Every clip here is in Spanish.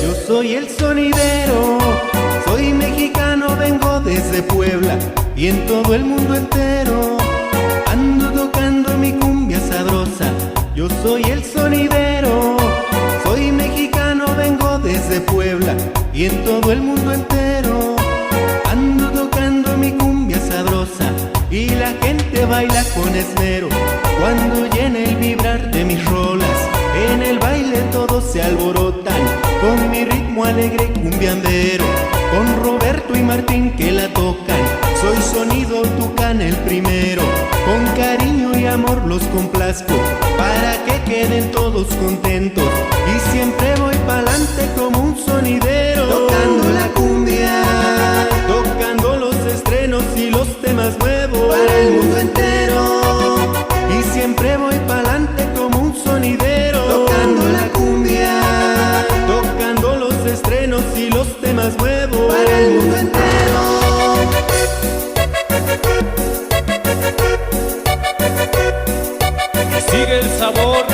Yo soy el sonidero, soy mexicano, vengo desde Puebla y en todo el mundo entero ando tocando mi cumbia sabrosa. Yo soy el sonidero, soy mexicano, vengo desde Puebla y en todo el mundo entero ando tocando mi cumbia sabrosa. Y la gente baila con esmero cuando llena el vibrar de mis rolas. En el baile todos se alborotan con mi ritmo alegre cumbiambero, con Roberto y Martín que la tocan. Soy sonido Tucán el primero, con cariño y amor los complazco para que queden todos contentos. Y siempre voy pa'lante como un sonidero, tocando la cumbia, tocando los estrenos y los temas nuevos para el mundo entero. Y siempre voy pa'lante como un sonidero, tocando la cumbia, tocando los estrenos y los temas nuevos para el mundo entero. Sigue el sabor.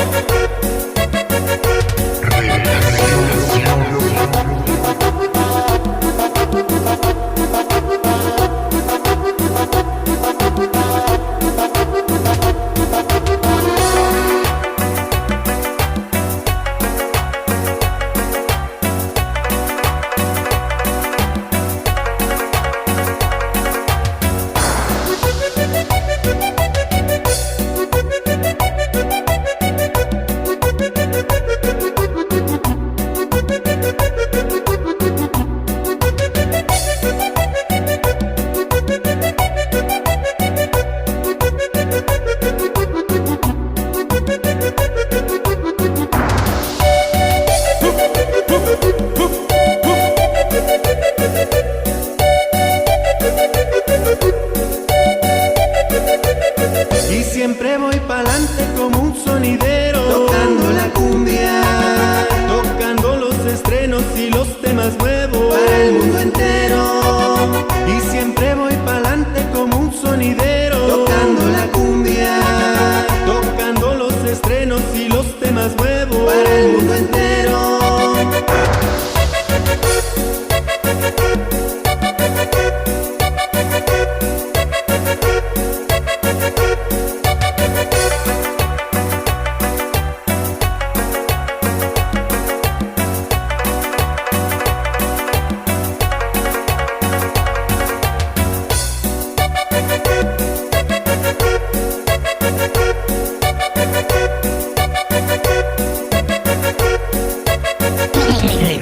Y siempre voy pa'lante como un sonidero, tocando la cumbia, tocando los estrenos y los temas nuevos para el mundo entero. Y siempre voy pa'lante como un sonidero, tocando la cumbia, tocando los estrenos y los temas nuevos para el mundo entero. Hey,